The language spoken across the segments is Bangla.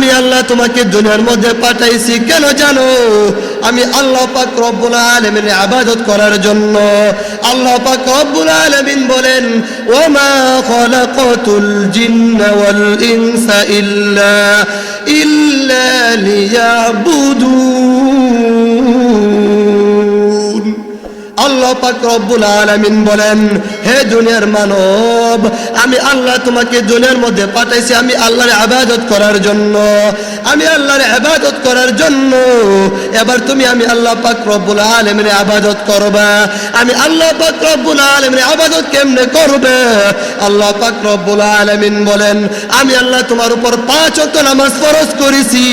আমি আল্লাহ তোমাকে দুনিয়ার মধ্যে পাঠাইছি কেন জানো? আমি আল্লাহ পাক রব্বুল আলামিনের ইবাদত করার জন্য। আল্লাহ পাক রব্বুল আলামিন বলেন, ওয়া খালাকাতুল জিন্না ওয়াল ইনসা ইল্লা লিয়াবুদুন। আল্লাহ পাক রব্বুল আলামিন বলেন, হে দুনিয়ার মানব, আমি আল্লাহ তোমাকে দুনিয়ার মধ্যে পাঠাইছি আমি আল্লাহর ইবাদত করার জন্য, আমি আল্লাহর ইবাদত করার জন্য। এবার তুমি আমি আল্লাহ পাক রব্বুল আলামিনের ইবাদত করবা। আমি আল্লাহ পাক রব্বুল আলামিনের ইবাদত কেমনে করবে? আল্লাহ পাক রব্বুল আলামিন বলেন, আমি আল্লাহ তোমার উপর 5 ওয়াক্ত নামাজ ফরজ করেছি,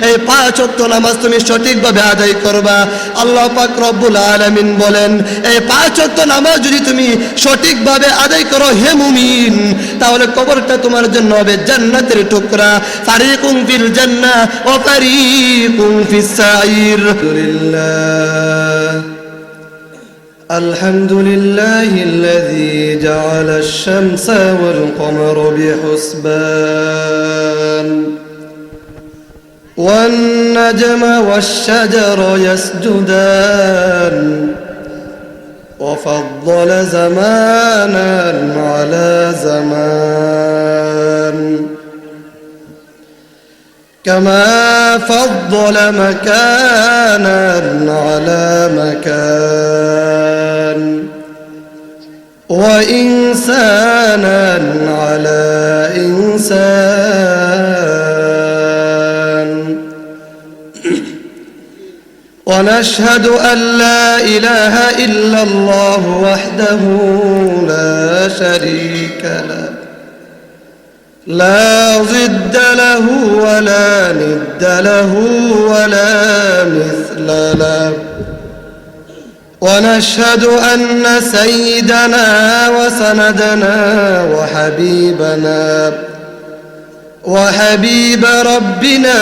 এই 5 ওয়াক্ত নামাজ তুমি সঠিকভাবে আদায় করবা। আল্লাহ পাক রব্বুল আলামিন বলেন, এই 5 ওয়াক্ত নামাজ যদি তুমি সঠিকভাবে আদায় করো হে মুমিন, তাহলে কবরটা তোমার জন্য হবে জান্নাতের টুকরা। ফারিকুম ফিল জান্নাহ ওয়া ফারিকুম ফিস সাইর। আলহামদুলিল্লাহিল্লাযী জাআলাশ শামসা ওয়াল কমারা বিহুসবান ওয়ান নাজমা ওয়াশ শাজারা ইয়াসজুদান وفضل زمانا على زمان كما فضل مكانا على مكان وإنسانا على إنسان ونشهد أن لا إله إلا الله وحده لا شريك له لا ضد له ولا ند له ولا مثل له ونشهد أن سيدنا وسندنا وحبيب ربنا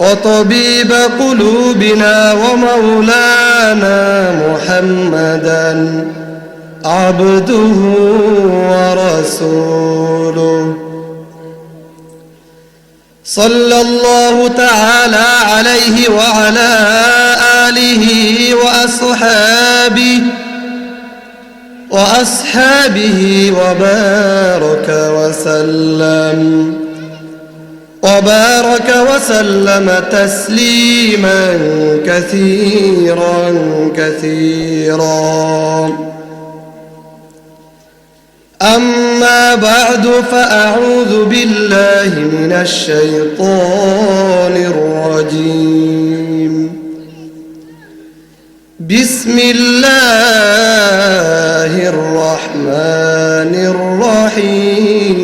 وطبيب قلوبنا ومولانا محمدا عبده ورسوله صلى الله تعالى عليه وعلى آله وأصحابه وبارك وسلم تسليما كثيرا. أما بعد فأعوذ بالله من الشيطان الرجيم. بسم الله الرحمن الرحيم.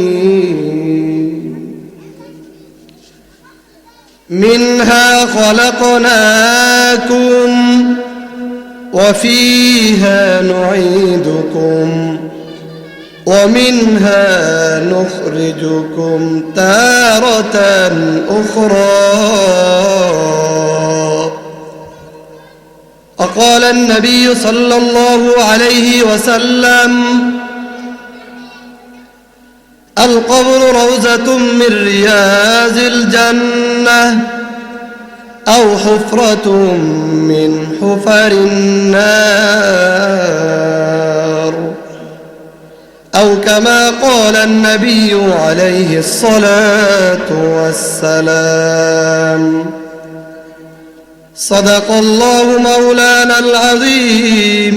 منها خلقناكم وفيها نعيدكم ومنها نخرجكم تارة أخرى. وقال النبي صلى الله عليه وسلم: القبر روضة من رياض الجنة أو حفرة من حفر النار أو كما قال النبي عليه الصلاة والسلام. صدق الله مولانا العظيم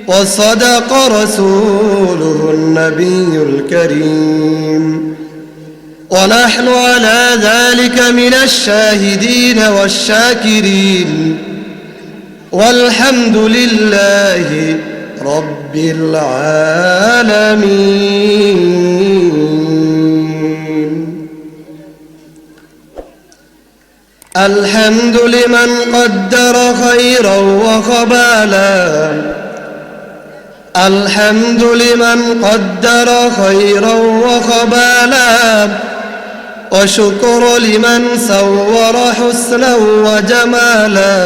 وصدق رسوله النبي الكريم ونحن على ذلك من الشاهدين والشاكرين والحمد لله رب العالمين. الحمد لمن قدر خيرا وخبالا الحمد لمن قدر خيرا وخبالا وشكر لمن صور حسنا وجمالا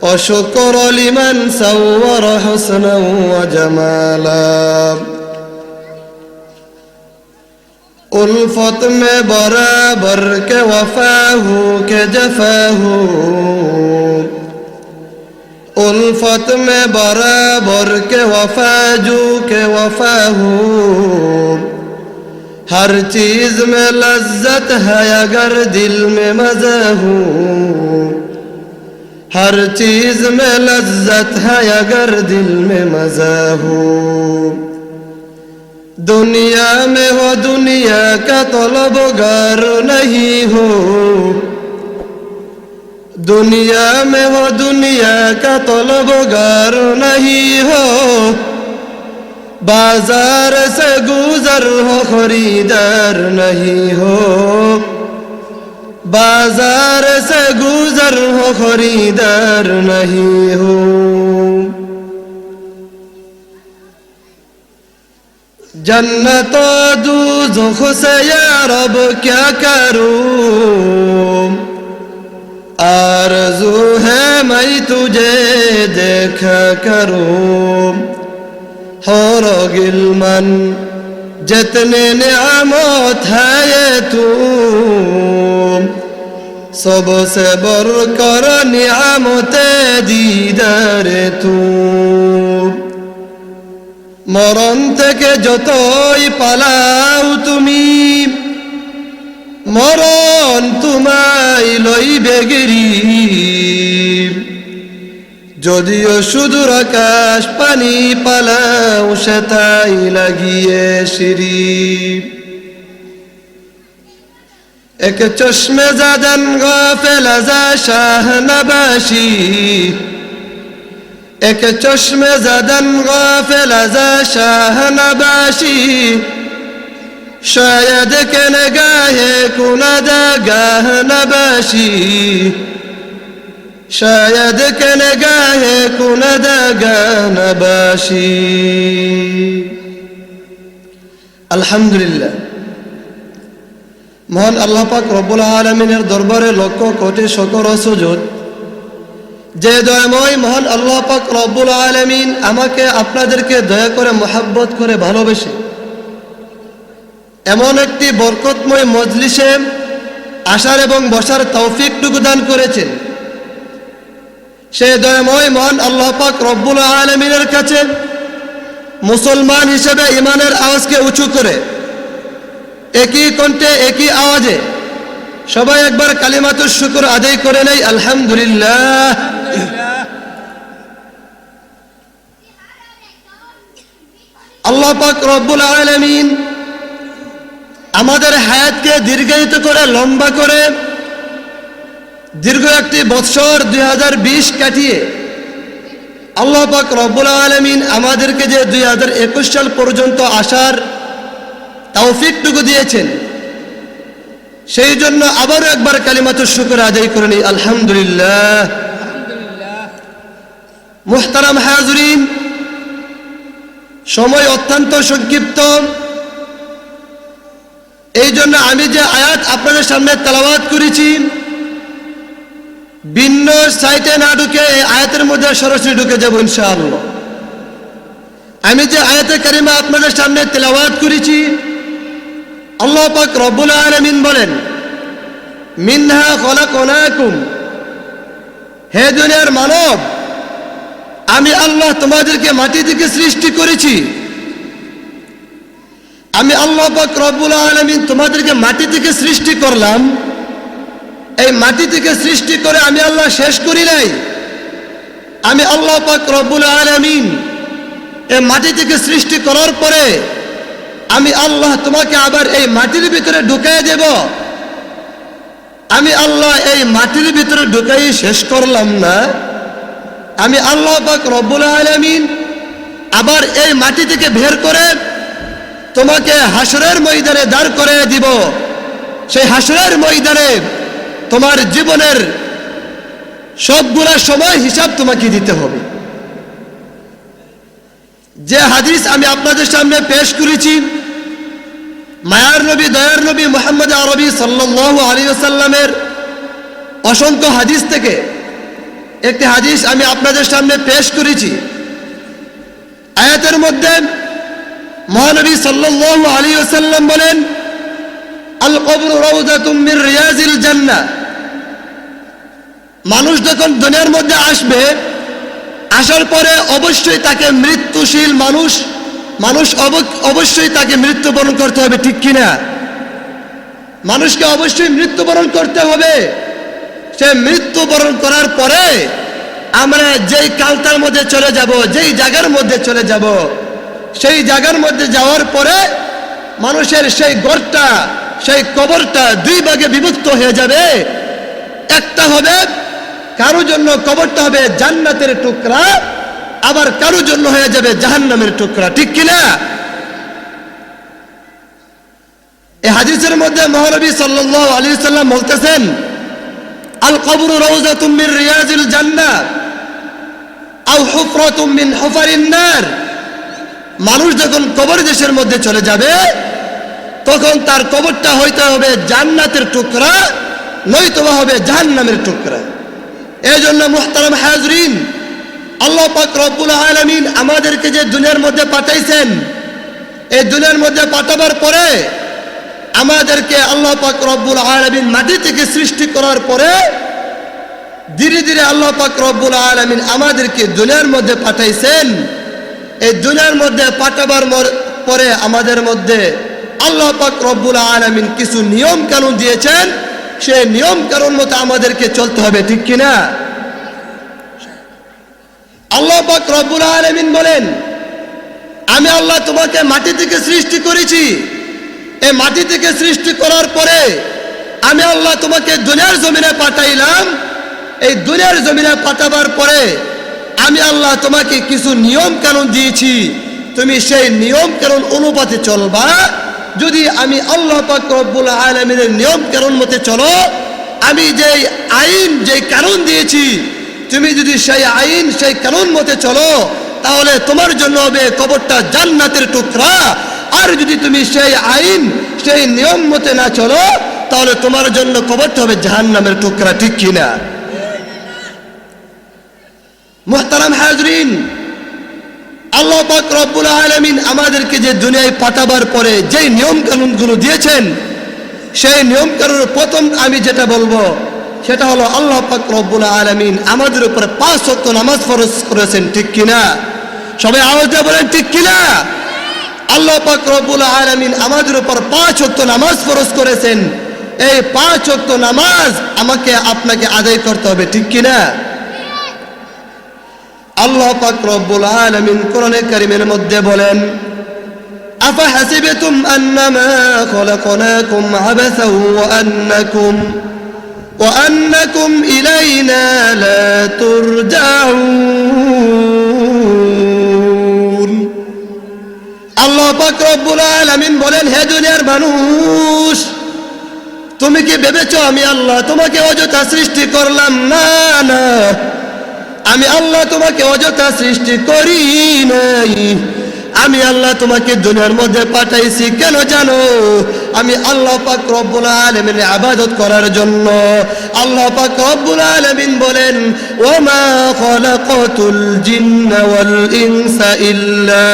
وشكر لمن صور حسنا وجمالا उल्फत में बराबर के वफा हो के जफा हो उल्फत में बराबर के वफा जो के वफा हो हर चीज में लज्जत है अगर दिल में मजा हो हर चीज में लज्जत है अगर दिल में मजा हो दुनिया में हो दुनिया का तलबगार नहीं हो दुनिया में हो दुनिया का तलबगार नहीं हो बाजार से गुजर हो खरीदार नहीं हो बाजार से गुजर हो खरीदार नहीं हो जन्नत दूज़ख से या रब क्या करूं आरज़ू है मैं तुझे देखा करूं हर गिलमन जितने नियामत है ये तू सबसे बढ़कर नियामते दीदार तू मरण থেকে যতই পালাও তুমি মরণ তোমায় লইবে গিরি যদিও সুদূর আকাশ পানি পালাও সেটাই লাগিয়ে সিঁড়ি এক চশমে জাদান গাফেল আজা শাহ নবাসী एक चश्मे ज़दन गाफिल अज़ा शाह नबाशी शायद के नगाहे कुनदा गाह नबाशी शायद के नगाहे कुनदा गाह नबाशी अल्हम्दुलिल्लाह महान अल्लाह पाक रब्बुल आलमीनेर दरबारे लक्ष कोटी शुक्र ও সুজুদ যে দয়াময় মহান আল্লাহ পাক রব্বুল আলামিন আমাকে আপনাদেরকে দয়া করে মোহাব্বত করে ভালোবেসে এমন একটি বরকতময় মজলিসে আসার এবং বসার তৌফিকটুকু দান করেছেন সেই দয়াময় মহান আল্লাহ পাক রব্বুল আলামিনের কাছে মুসলমান হিসেবে ঈমানের আওয়াজকে উঁচু করে একই কণ্ঠে একই আওয়াজে সবাই একবার কালিমাতুশ শুকর আদায় করে নেই আলহামদুলিল্লাহ আল্লাহ পাক রব্বুল আলামিন আমাদের হায়াতকে দীর্ঘায়িত করে লম্বা করে দীর্ঘ একটি বছর 2020 কাটিয়ে আল্লাহ পাক রব্বুল আলামিন আমাদেরকে যে 2021 সাল পর্যন্ত আসার তৌফিকটুকু দিয়েছেন সেই জন্য আবারও একবার কালিমাতুশ শুকর আদায় করে নিই আলহামদুলিল্লাহ মুহতারাম হাজরিন সময় অত্যন্ত সংক্ষিপ্ত এই জন্য আমি যে আয়াত আপনাদের সামনে তেলাওয়াত করেছি ভিন্ন সাইটে না ঢুকে এই আয়াতের মধ্যে সরাসরি ঢুকে যাব ইনশাআল্লাহ আমি যে আয়াতে কারিমা আপনাদের সামনে তেলাওয়াত করেছি আল্লাহ পাক রব্বুল আলামিন বলেন মিনহা খলাকনাকুম হে দুনিয়ার মানব আমি আল্লাহ তোমাদেরকে মাটি থেকে সৃষ্টি করেছি আমি আল্লাহ পাক রব্বুল আলামিন তোমাদেরকে মাটি থেকে সৃষ্টি করলাম এই মাটি থেকে সৃষ্টি করে আমি আল্লাহ শেষ করি নাই আমি আল্লাহ পাক রব্বুল আলামিন এই মাটি থেকে সৃষ্টি করার পরে আমি আল্লাহ তোমাকে আবার এই মাটির ভিতরে ঢুকাই দেব আমি আল্লাহ এই মাটির ভিতরে ঢুকাই শেষ করলাম না আমি আল্লাহ পাক রব্বুল আলামিন আবার এই মাটি থেকে বের করে তোমাকে হাসরের ময়দানে দাঁড় করিয়ে দিব সেই হাসরের ময়দানে তোমার জীবনের সবগুলা সময় হিসাব তোমাকে দিতে হবে যে হাদিস আমি আপনাদের সামনে পেশ করেছি মায়ার নবী দয়ার নবী মুহাম্মদ আরবি সাল্লাল্লাহু আলাইহি ওয়াসাল্লামের অসংখ্য হাদিস থেকে একটি হাদিস আমি আপনাদের সামনে পেশ করেছি। আয়াতের মধ্যে মহানবী সাল্লাল্লাহু আলাইহি ওয়াসাল্লাম বলেন, আল কবরু রাউযাতুম মির রিয়াজিল জান্নাহ। মানুষ যখন দুনিয়ার মধ্যে আসবে, আসার পরে অবশ্যই তাকে মৃত্যুশীল মানুষ অবশ্যই তাকে মৃত্যুবরণ করতে হবে, ঠিক কিনা? মানুষকে অবশ্যই মৃত্যুবরণ করতে হবে। সে মৃত্যুবরণ করার পরে আমরা যেই কালটার মধ্যে চলে যাব, যেই জায়গার মধ্যে চলে যাব, সেই জায়গার মধ্যে যাওয়ার পরে মানুষের সেই ঘরটা, সেই কবরটা দুই ভাগে বিভক্ত হয়ে যাবে। একটা হবে কারোর জন্য কবরটা হবে জান্নাতের টুকরা, আবার কারোর জন্য হয়ে যাবে জাহান্নামের টুকরা, ঠিক কিনা? এই হাদিসের মধ্যে মহানবী সাল্লাল্লাহু আলাইহি ওয়াসাল্লাম বলতেছেন, আল কবরু রাউযাতুম মির রিয়াজিল জান্নাহ আও হুফরাতুম মিন হুফারিন নার। মানুষ যখন কবর দেশের মধ্যে চলে যাবে, তখন তার কবরটা হইতে হবে জান্নাতের টুকরা, নয়তোবা হবে জাহান্নামের টুকরা। এই জন্য মুহতারাম হাজরিন, আল্লাহ পাক রব্বুল আলামিন আমাদেরকে যে দুনিয়ার মধ্যে পাঠাইছেন, এই দুনিয়ার মধ্যে পাঠাবার পরে আমাদেরকে আল্লাহ পাক রব্বুল আলামিন মাটি থেকে সৃষ্টি করার পরে ধীরে ধীরে আল্লাহ পাক রব্বুল আলামিন আমাদেরকে দুনিয়ার মধ্যে পাঠাইছেন। এই দুনিয়ার মধ্যে পাঠাবার পরে আমাদের মধ্যে আল্লাহ পাক রব্বুল আলামিন কিছু নিয়ম কানুন দিয়েছেন, সেই নিয়ম কানুন মতো আমাদেরকে চলতে হবে, ঠিক কিনা? আল্লাহ পাক রব্বুল আলামিন বলেন, আমি আল্লাহ তোমাকে মাটি থেকে সৃষ্টি করেছি। এই মাটি থেকে সৃষ্টি করার পরে আমি আল্লাহ তোমাকে দুনিয়ার জমিনে পাঠাইলাম। এই দুনিয়ার জমিনে পাঠাবার পরে আমি আল্লাহ তোমাকে কিছু নিয়ম কানুন দিয়েছি, তুমি সেই নিয়ম কানুন অনুপাতে চলবা। যদি আমি আল্লাহ পাক রব্বুল আলামিনের নিয়ম কানুন মতে চলো, আমি যেই আইন যেই কানুন দিয়েছি, তুমি যদি সেই আইন সেই কানুন মতে চলো, তাহলে তোমার জন্য হবে কবরটা জান্নাতের টুকরা। আর যদি তুমি সেই আইন সেই নিয়ম মতে না চলো, তাহলে তোমার জন্য কবরটা হবে জাহান্নামের টুকরা, ঠিক কিনা? মুহতারাম হাজরিন, আল্লাহ পাক রব্বুল আলামিন আমাদেরকে যে দুনিয়ায় পাঠাবার পরে যেই নিয়ম কানুনগুলো দিয়েছেন, সেই নিয়ম কানুন প্রথম আমি যেটা বলবো সেটা হলো আল্লাহ পাক রব্বুল আলামিন আমাদের উপরে 5 ওয়াক্ত নামাজ ফরজ করেছেন, ঠিক কিনা? সবাই আওয়াজ দিয়ে বলেন, ঠিক কিনা? আল্লাহ পাক রব্বুল আলামিন আমাদের উপর 5 ওয়াক্ত নামাজ ফরজ করেছেন। এই 5 ওয়াক্ত নামাজ আমাকে আপনাকে আদায় করতে হবে, ঠিক কিনা? আল্লাহ পাক রব্বুল আলামিন কোরআনে কারীমের মধ্যে বলেন, আফা হাসিবতুম আন্নামা খলাকনাকুম আবাসাও ওয়া আন্নাকুম ইলাইনা লা তুরজাউন। আল্লাহ পাক রব্বুল আলামিন বলেন, হে দুনিয়ার মানুষ, তুমি কি ভেবেছো আমি আল্লাহ তোমাকে অযথা সৃষ্টি করলাম? না না, আমি আল্লাহ তোমাকে অযথা সৃষ্টি করি নাই। আমি আল্লাহ তোমাকে দুনিয়ার মধ্যে পাঠাইছি কেন জানো? আমি আল্লাহ পাক রব্বুল আলামিনের ইবাদত করার জন্য। আল্লাহ পাক রব্বুল আলামিন বলেন, ওয়া মা খালাকাতুল জিন্না ওয়াল ইনসা ইল্লা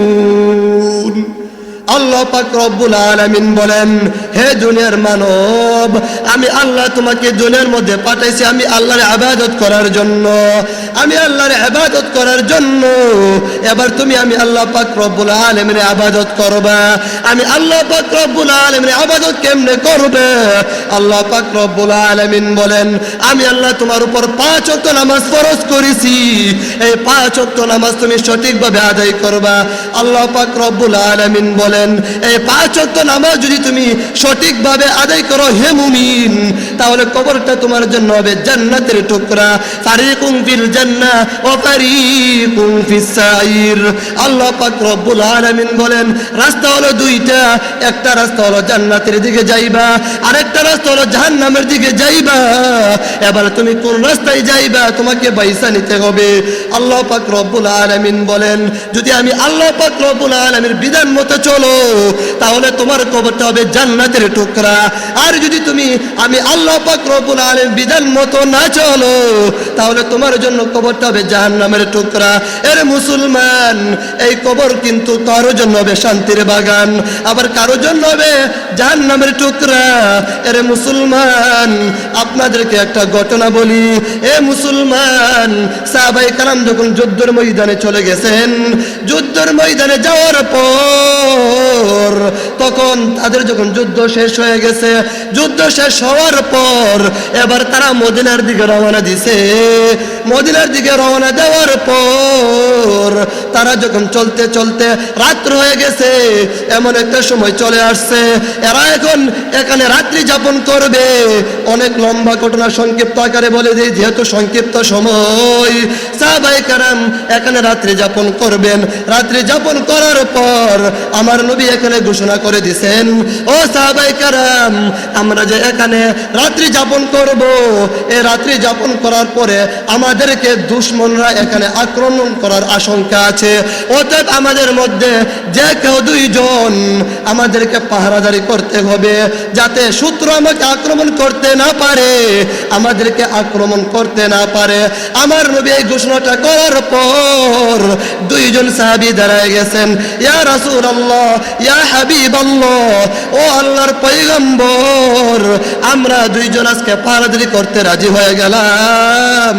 লিয়াবুদুন। আল্লাহ পাক রব্বুল আলামিন বলেন, হে দুনিয়ার মানব, আমি আল্লাহ তোমাকে দুনিয়ার মধ্যে পাঠাইছি আমি আল্লাহর ইবাদত করার জন্য, আমি আল্লাহর ইবাদত করার জন্য। এবার তুমি আমি আল্লাহ পাক রব্বুল আলামিনের ইবাদত করবা। আমি আল্লাহ পাক রব্বুল আলামিনের ইবাদত কেমনে করবে? আল্লাহ পাক রব্বুল আলামিন বলেন, আমি আল্লাহ তোমার উপর 5 ওয়াক্ত নামাজ ফরজ করেছি। এই 5 ওয়াক্ত নামাজ তুমি সঠিকভাবে আদায় করবা। আল্লাহ পাক রব্বুল আলামিন বলেন, এই 5 ওয়াক্ত নামাজ যদি তুমি সঠিকভাবে আদায় করো হে মুমিন, তাহলে কবরটা তোমার জন্য হবে জান্নাতের টুকরা। ফারিকুম ফিল জান্নাহ ওয়া ফারিকুম ফিস সাইর। আল্লাহ পাক রব্বুল আলামিন বলেন, রাস্তা হলো দুইটা, একটা রাস্তা হলো জান্নাতের দিকে যাইবা, আরেকটা রাস্তা হলো জাহান্নামের দিকে যাইবা। এবার তুমি কোন রাস্তায় যাইবা তোমাকে বাইসা নিতে হবে। আল্লাহ পাক রব্বুল আলামিন বলেন, যদি আমি আল্লাহ পাক রব্বুল আলামিনের বিধান মতো চলো, তাহলে তোমার কবরটা হবে জান্নাত জান্নাতের টুকরা। আর যদি তুমি আমি আল্লাহ পাক রব্বুল আলামিন বিধান মতো না চলো তাহলে তোমার জন্য কবরটা হবে জাহান্নামের টুকরা। এর মুসলমান, এই কবর কিন্তু কারোর জন্য হবে শান্তির বাগান, আবার কারোর জন্য হবে জাহান্নামের টুকরা। এর মুসলমান, আপনাদেরকে একটা ঘটনা বলি। এ মুসলমান, সাহাবায়ে কেরাম যখন যুদ্ধের ময়দানে চলে গেছেন, যুদ্ধের ময়দানে যাওয়ার পর তখন তাদের যখন যুদ্ধ শেষ হয়ে গেছে, যুদ্ধ শেষ হওয়ার পর এবার তারা মদিনার দিকে রওনা দিছে। মদিনার দিকে রওনা দেওয়ার পর তারা যখন চলতে চলতে রাত্র হয়ে গেছে, এমন একটা সময় চলে আসছে এরা এখন এখানে রাত্রি যাপন করবে। অনেক লম্বা ঘটনা সংক্ষিপ্ত আকারে বলে দিই, যেহেতু সংক্ষিপ্ত সময়। সাহাবায়ে কেরাম এখানে রাত্রি যাপন করবেন। রাত্রি যাপন করার পর আমার নবী এখানে ঘোষণা করে দিয়েছেন, ও সাহাবায়ে কেরাম, আমরা যে এখানে রাত্রি যাপন করব, এই রাত্রি যাপন করার পরে আমাদেরকে দুশমনরা এখানে আক্রমণ করার আশঙ্কা আছে। অতএব আমাদের মধ্যে যে কেউ দুইজন আমাদেরকে পাহারাদারি করতে হবে, যাতে শত্রু আমাকে আক্রমণ করতে না পারে, আমাদেরকে আক্রমণ করতে না পারে। আমার নবী এই ঘোষণাটা করার পর দুইজন সাহাবী দাঁড়ায় গেছেন, ইয়া রাসূলুল্লাহ, ইয়া হাবিবাল্লাহ, ও আল্লাহর পয়গম্বর, আমরা দুইজন আজকে পাহারাদারি করতে রাজি হয়ে গেলাম।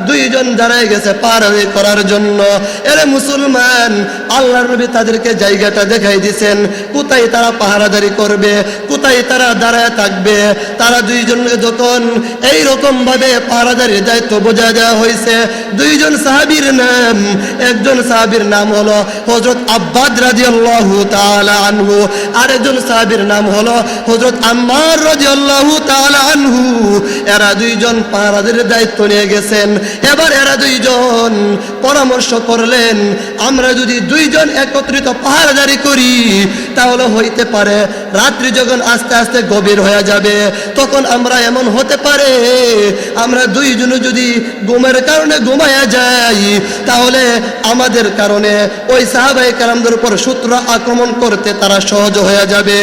দুইজন দাঁড়ায় গেছে পাহারাদারি করার জন্য। এরে মুসলমান, আল্লাহর নবী তাদেরকে জায়গাটা দেখাই দিয়েছেন, কোথায় তারা পাহারাদারি করবে, কোথায় তারা দাঁড়ায় থাকবে। তারা দুইজনকে যখন এইরকম ভাবে পাহারাদারির দায়িত্ব বোঝা দেওয়া হয়েছে, দুইজন সাহাবীর নাম, একজন সাহাবীর নাম হলো হযরত আব্বাদ রাদিয়াল্লাহু তাআলা আনহু, আরেকজন সাহাবীর নাম হলো হযরত আম্মার রাদিয়াল্লাহু তাআলা আনহু। এরা দুইজন পাহারাদারির দায়িত্ব নিয়ে গেছেন। এবার এরা দুইজন পরামর্শ করলেন, আমরা যদি দুইজন একত্রিত পাহারাদারি করি তাহলে হইতে পারে রাত্রি যখন আস্তে আস্তে গভীর হয়ে যাবে, তখন আমরা এমন হতে পারে আমরা দুইজনে যদি ঘুমের কারণে ঘুমায়া যাই তাহলে আমাদের কারণে ওই সাহাবায়ে কেরামদের উপর শত্রু আক্রমণ করতে তারা সহজ হয়ে যাবে।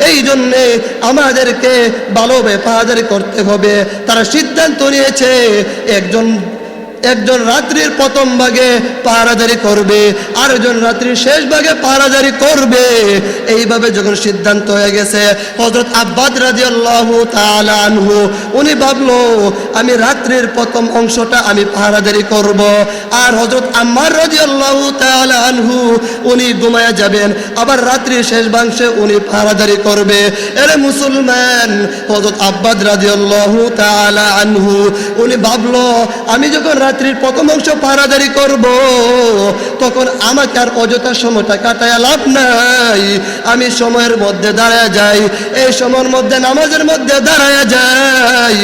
এই জন্যে আমাদেরকে ভালোভাবে পাহারাদারি করতে হবে। তারা সিদ্ধান্ত নিয়েছে একজন রাত্রির প্রথম ভাগে পাহারাদারি করবে, আরেকজন রাত্রির শেষ ভাগে পাহারাদারি করবে। এইভাবে যখন সিদ্ধান্ত হয়ে গেছে, হযরত আব্বাদ রাদিয়াল্লাহু তাআলা আনহু উনি ভাবলো আমি রাত্রির প্রথম অংশটা আমি পাহারাদারি করব, আর হযরত আম্মার রাদিয়াল্লাহু তাআলা আনহু উনি ঘুমায়া যাবেন, আবার রাত্রির শেষ ভাগে উনি পাহারাদারি করবে। এরে মুসলমান, হযরত আব্বাদ রাদিয়াল্লাহু তাআলা আনহু উনি ভাবলো আমি যখন রাত্রির প্রথম অংশ পাহারাদারি করব তখন আমাকে আর অযথা সময়টা কাটায় লাভ নাই, আমি সময়ের মধ্যে দাঁড়ায় যাই, এই সময়ের মধ্যে নামাজের মধ্যে দাঁড়ায় যাই,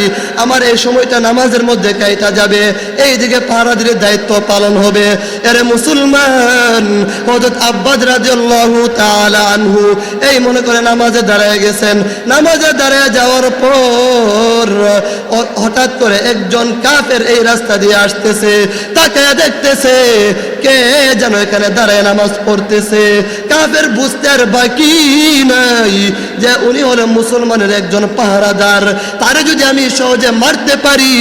আমার এই সময়টা নামাজের মধ্যে কাইটা যাবে, এইদিকে পাহারাদারির দায়িত্ব পালন হবে। এরে মুসলমান, হযরত আব্বাদ রাদিয়াল্লাহু তাআলা আনহু এই মনে করে নামাজে দাঁড়ায় গেছেন। নামাজে দাঁড়ায় যাওয়ার পর হঠাৎ করে একজন কাফের এই রাস্তা দিয়ে আসতেছে, তাকে দেখতেছে কে যেন এখানে দাঁড়ায় নামাজ পড়তেছে। কাফের বুঝতে আর বাকি নাই যে উনি হলেন মুসলমানের একজন পাহারাদার, তারে যদি আমি সহজে মারতে পারি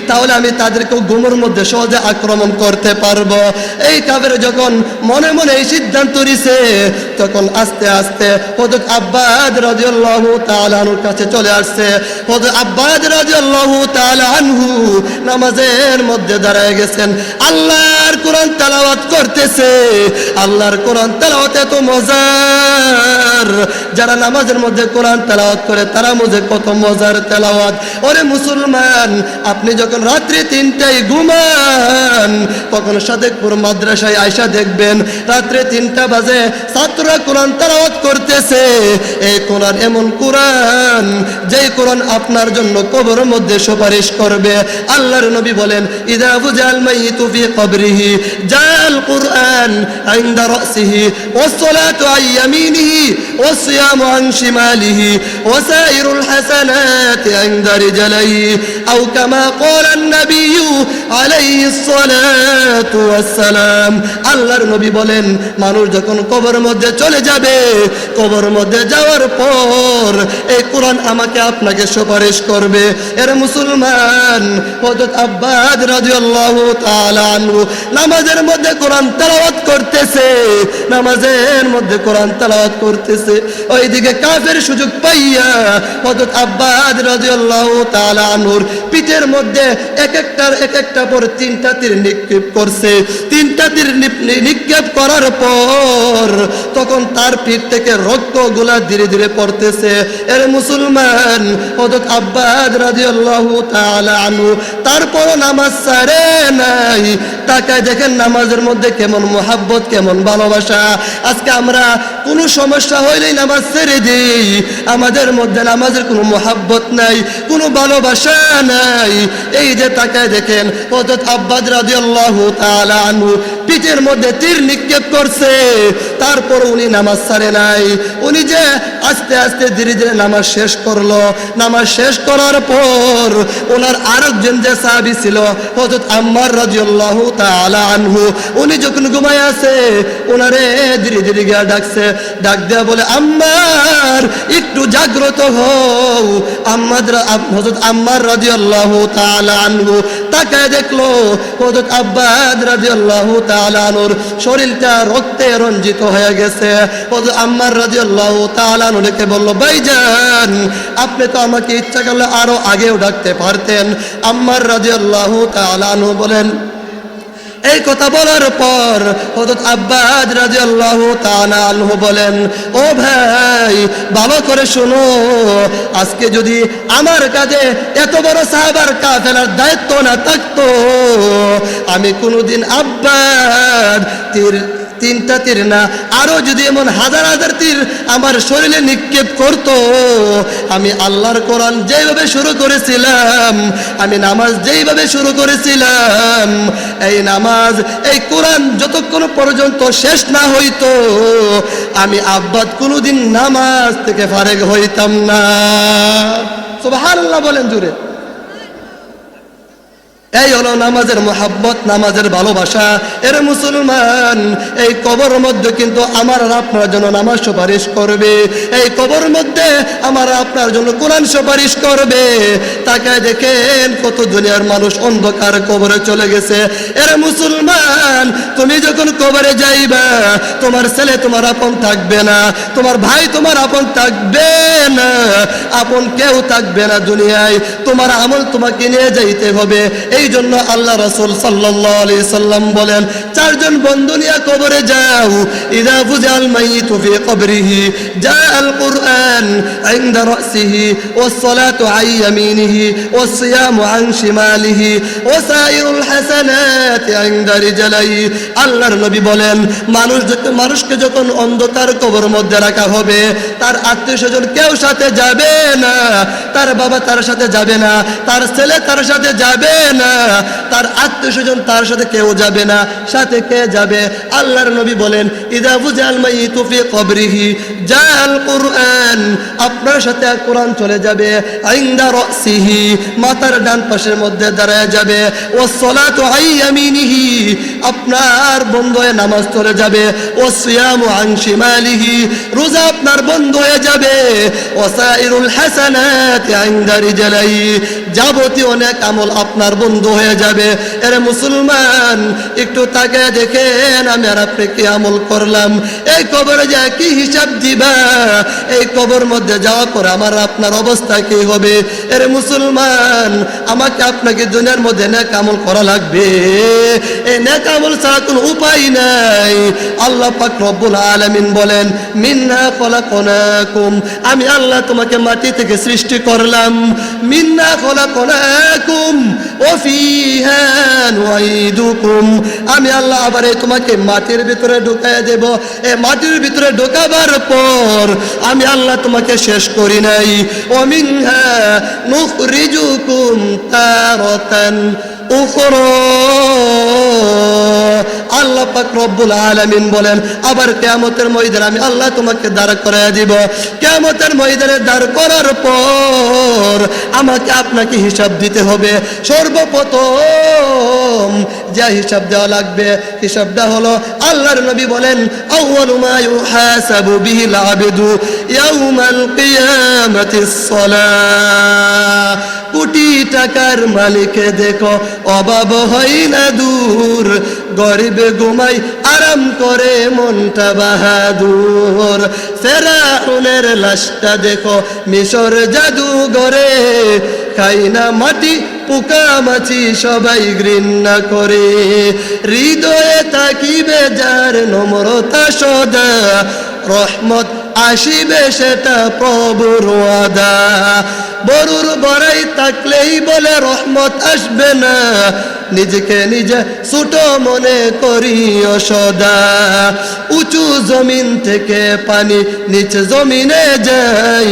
তাহলে আমি তাদেরকে ঘুমের মধ্যে সহজে আক্রমণ করতে পারবো। এই কাফের যখন মনে মনে এই সিদ্ধান্ত নিছে, তখন আস্তে আস্তে হযরত আব্বাদ রাদিয়াল্লাহু তাআলা আনহুর কাছে চলে আসছে। হযরত আব্বাদ রাদিয়াল্লাহু তাআলা আনহু নামাজের মধ্যে দাঁড়ায় গেছেন, আল্লাহর কোরআন তেলাওয়াত করতেছে। আল্লাহর কোরআন তেলাওয়াত এত মজার, যারা নামাজের মধ্যে কোরআন তেলাওয়াত করে তারা বুঝে কত মজার তেলাওয়াত। ওরে মুসলমান, আপনি যখন রাত্রি 3টায় ঘুমান তখন সাদেকপুর মাদ্রাসায় আয়সা দেখবেন রাত্রে 3টা বাজে ছাত্ররা কোরআন তেলাওয়াত করতেছে। এই কোরআন এমন কোরআন যেই কোরআন আপনার জন্য কবরের মধ্যে সুপারিশ করবে। আল্লাহর নবী বলেন, ইযা বুজাল মাইতু ফি কবরিহি জাল কুরআন ইনদা রাসিহি ওয়াস সালাতু আন ইয়ামিনিহি ওয়াস সিয়ামু আন শিমালিহি ওয়া সাইরুল হাসানাতি ইনদা রিজলিহি। আও কামা ক্বালান নাবিয়্যু আলাইহিস সালাতু ওয়াস সালাম। আল্লাহর নবী বলেন, মানুষ যখন কবরের মধ্যে চলে যাবে, কবরের মধ্যে যাওয়ার পর এই কোরআন আমাকে আপনাকে সুপারিশ করবে। এর মুসলমান, হযরত আব্বাস রাদিয়াল্লাহু তাআলা আনহু নামাজের মধ্যে কোরআন তেলাওয়াত করতেছে, নামাজের মধ্যে কোরআন তেলাওয়াত করতেছে। ওইদিকে কাফের সুযোগ পাইয়া হযরত আব্বাস রাদিয়াল্লাহু তাআলা আনহুর পিঠের মধ্যে এক একটা পর তিনটা তীর নিক্ষেপ করছে। তিনটা তীর নিক্ষেপ করার পর তখন তার পিঠ থেকে রক্তগুলা ধীরে ধীরে পড়তেছে। এর মুসলমান, হযরত আব্বাস রাদিয়াল্লাহু তাআলা আনহু তারপর নামাজ ছাড়ে নাই। তাকায় দেখেন নামাজের মধ্যে কেমন মোহাব্বত, কেমন ভালোবাসা। আজকে আমরা কোনো সমস্যা হইলেই নামাজ ছেড়ে দিই, আমাদের মধ্যে নামাজের কোনো মোহাব্বত নাই, কোনো ভালোবাসা নাই। এই যে তাকায় দেখেন হযরত আব্বাস রাদিয়াল্লাহু তাআলা আনহু পিঠের মধ্যে তীর নিক্ষেপ করছে, তারপর উনি নামাজ ছাড়ে নাই। উনি যে আস্তে আস্তে ধীরে ধীরে নামাজ শেষ করলো। নামাজ শেষ করার পর ওনার আরেকজন যে সাহাবী ছিল হযরত আম্মার রাদিয়াল্লাহু তাআলা আনহু, উনি যখন ঘুমায় আছে ওনারে ধীরে ধীরে গিয়ে ডাকছে। ডাক দেয়া বলে, আম্মার একটু জাগ্রত হও। হযরত আম্মার রাদিয়াল্লাহু তাআলা আনহু তাকায় দেখলো হযরত আব্বাস রাদিয়াল্লাহু তাআলা আনহুর শরীরটা রক্তে রঞ্জিত হয়ে গেছে। হযরত আম্মার রাদিয়াল্লাহু তাআলা আনহু ডেকে বলল, ভাইজান আপনি তো আমাকে ইচ্ছা করলে আরো আগেও ডাকতে পারতেন। আম্মার রাদিয়াল্লাহু তাআলা আনহু বলেন, এই কথা বলার পর হযরত আব্বাস রাদিয়াল্লাহু তাআলা আনহু বলেন, ও ভাই ভালো করে শোনো, আজকে যদি আমার কাছে এত বড় সাহাবার কাফেলার দায়িত্ব না থাকতো, আমি কোনোদিন আব্বাস তিনটা তীর না আরো যদি এমন হাজার হাজার তীর আমার শরীরে নিক্ষেপ করত, আমি আল্লাহর কোরআন যেভাবে শুরু করেছিলাম, আমি নামাজ যেইভাবে শুরু করেছিলাম, এই নামাজ এই কোরআন যতক্ষণ পর্যন্ত শেষ না হইতো, আমি আব্বাস কোনোদিন নামাজ থেকে ফারেগ হইতাম না। সুবহানাল্লাহ বলেন জুড়ে। এই হলো নামাজের মোহাব্বত, নামাজের ভালোবাসা। এর মুসলমান, এই কবর মধ্যে কিন্তু আমার আর আপনার জন্য নামাজ সুপারিশ করবে। এই কবর মধ্যে আমার আপনার জন্য কোরআন সুপারিশ করবে। তাকায় দেখেন কত দুনিয়ার মানুষ অন্ধকার কবরে চলে গেছে। এর মুসলমান, তুমি যখন কবরে যাইবা, তোমার ছেলে তোমার আপন থাকবে না, তোমার ভাই তোমার আপন থাকবে না, আপন কেউ থাকবে না দুনিয়ায়। তোমার আমল তোমাকে নিয়ে যাইতে হবে। এই জন্য আল্লাহ রাসূল সাল্লাল্লাহু আলাইহি সাল্লাম বলেন, চারজন বন্ধু নিয়ে কবরে যাও। ইযা ফুজিআল মাইয়িতু ফি কবরিহি জাআল কুরআন ইনদা রাসিহি ওয়াস সালাতু আন ইয়ামিনিহি ওয়াস সিয়ামু আন শিমালিহি ওয়া সাইরুল হাসানাতি ইনদা রিজলাইহি। আল্লাহর নবী বলেন, মানুষকে যখন অন্ধকার কবরের মধ্যে রাখা হবে, তার আত্মীয়স্বজন কেউ সাথে যাবে না, তার বাবা তার সাথে যাবে না, তার ছেলে তার সাথে যাবে না, তার আত্মীয়স্বজন তার সাথে কেউ যাবে না। সাথে কে যাবে? আল্লাহর নবী বলেন, ইযা ফুজিআল মাইয়িতু ফি কবরিহি জাআল কুরআন, আপনার সাথে কোরআন চলে যাবে। ইনদা রাসিহি, মাথার ডান পাশের মধ্যে দাঁড়ায় যাবে। ওয়াস সালাতু আন ইয়ামিনিহি, আপনার বন্ধ হয়ে নামাজ চলে যাবে। ওয়াস সিয়ামু আন শিমালিহি, রোজা আপনার বন্ধ হয়ে যাবে। ওয়া সাইরুল হাসানাতি ইনদা রিজলাইহি, যাবতীয় অনেক আমল আপনার বন্ধ হয়ে যাবে। এর মুসলমান, একটু তাকায় দেখেন আমি আর আপনি কি আমল করলাম। এই কবরে যা কি হিসাব দিবা? এই কবর মধ্যে যাওয়ার পর আমার আপনার অবস্থা কি হবে? এর মুসলমান, আমাকে আপনাকে দুনিয়ার মধ্যে নেক আমল করা লাগবে। এই নেক আমল ছাড়া কোনো উপায় নাই। আল্লাহ পাক রব্বুল আলামিন বলেন, মিন্না খলাকনাকুম, আমি আল্লাহ তোমাকে মাটি থেকে সৃষ্টি করলাম। মিন্না খলাকনাকুম ওয়া ফিহা নুঈদুকুম, আমি আল্লাহ আবার তোমাকে মাটির ভিতরে ঢুকায় দেব। এই মাটির ভিতরে ঢোকাবার পর আমি আল্লাহ তোমাকে শেষ করি নাই। ওয়া মিনহা নুখরিজুকুম তারাতান উখরা, আল্লাহ পাক রব্বুল আলামিন বলেন আবার কিয়ামতের ময়দানে আমি আল্লাহ তোমাকে দাঁড় করায় দিব। কিয়ামতের ময়দানে দাঁড় করার পর আমাকে আপনাকে হিসাব দিতে হবে। সর্বপ্রথম যা হিসাব দেওয়া লাগবে হিসাবটা হলো আল্লাহর নবী বলেন আউয়ালু মা ইউহাসাবু বিহিল আবদু ইয়াউমাল কিয়ামাতিস সালাহ। কোটি টাকার মালিকে দেখো অভাব হয় না দূর, গরিবে ঘুমাই আরাম করে মনটা বাহাদুর। ফেরাউনের লাশটা দেখো মিশর জাদুঘরে, খাই না মাটি পোকামাছি সবাই ঘৃণা করে। হৃদয়ে তাকিবে যার নম্রতা সদা, রহমত আসিবে সেটা প্রভুর ওয়াদা। বরুর বড়াই থাকলেই বলে রহমত আসবে না, নিজেকে নিজে ছোট মনে করিও সদা। উঁচু জমিন থেকে পানি নিচে জমিনে যায়,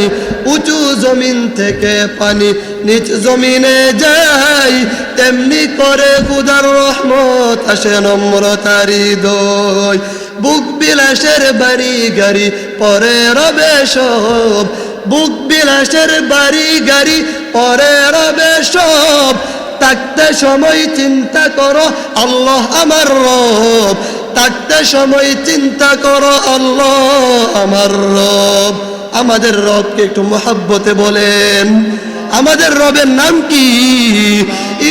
উঁচু জমিন থেকে পানি নিচ জমিনে যায়, তেমনি করে খুদার রহমত আসে নম্রতার হৃদয়। বুক বিলাসের বাড়ি গাড়ি পরে রবে সব, বুক বিলাসের বাড়ি গাড়ি পরে রবে সব। থাকতে সময় চিন্তা করো আল্লাহ আমার রব, থাকতে সময় চিন্তা করো আল্লাহ আমার রব। আমাদের রবকে একটু মহব্বতে বলেন, আমাদের রবের নাম কি?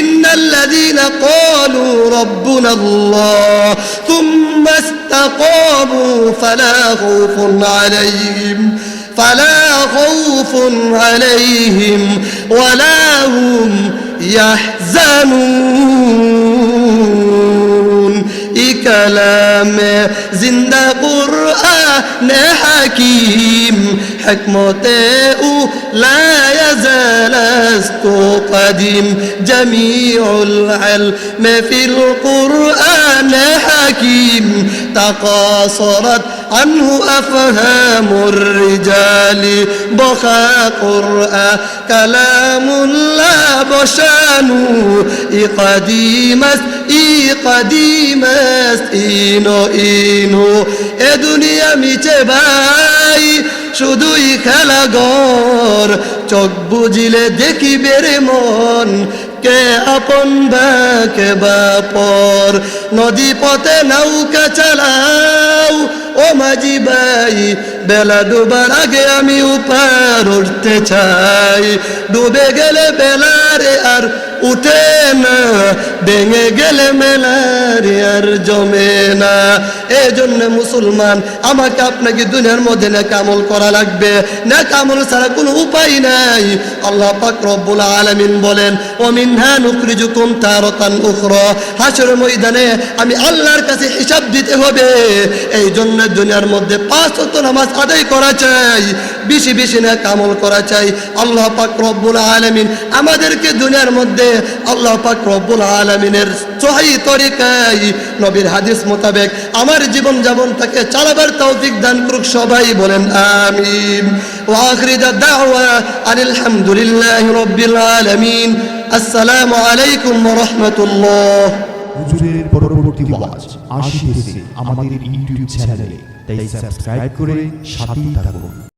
ইন্নাল্লাযীনা ক্বালু রাব্বুনাল্লাহ থুম্মা ইসতাকামু ফালা খাউফুন আলাইহিম ওয়ালা হুম ইয়াহজানুন। কালাম জিন্দা কুরআন হাকিম, হিকমতে উ লা ইয়াজালাস্তু কাদিম। জামিউল ইলম ফিল কুরআন হাকিম, তাকাসরাত আনহু আফহামুর রিজালি। বখা কুরআন কালামুল্লাহ বশানু, ইকাদিমাস ইনো ইনো। এ দুনিয়া মিছে ভাই শুধুই খেলা ঘর, চোখ বুঝিলে দেখিবে রে মন কে আপন বা কে বাপর। নদী পথে নৌকা চালাও ও মাঝি ভাই, বেলা ডুবার আগে আমি উপার উঠতে চাই। ডুবে গেলে বেলারে আর উঠে না, ভেঙে গেলে মেলারে আর জমে না। এই জন্য মুসলমান আমাকে আপনাকে দুনিয়ার মধ্যে নেক আমল করা লাগবে, নেক আমল ছাড়া কোনো উপায় নাই। আল্লাহ পাক রব্বুল আলামিন বলেন ওয়া মিনহা নুখরিজুকুম তারাতান উখরা। হাশরের ময়দানে আমি আল্লাহর কাছে হিসাব দিতে হবে। এই জন্য দুনিয়ার মধ্যে 5 ওয়াক্ত নামাজ আদায় করা চাই, বেশি বেশি নেক আমল করা চাই। আল্লাহ পাক রব্বুল আলামিন আমাদেরকে দুনিয়ার মধ্যে আল্লাহ পাক রব্বুল আলামিনের সহিহ তরিকায় নবীর হাদিস মোতাবেক আমার জীবন যাপন তাকে চালাবার তৌফিক দান করুক। সবাই বলেন আমিন। ওয়া আখিরু দাওয়া আনিল হামদুলিল্লাহি রাব্বিল আলামিন। আসসালামু আলাইকুম ওয়া রাহমাতুল্লাহ। হুজুরের পরবর্তী ওয়াজ আসিতেছে আমাদের ইউটিউব চ্যানেলে, তাই সাবস্ক্রাইব করে সাথেই থাকুন।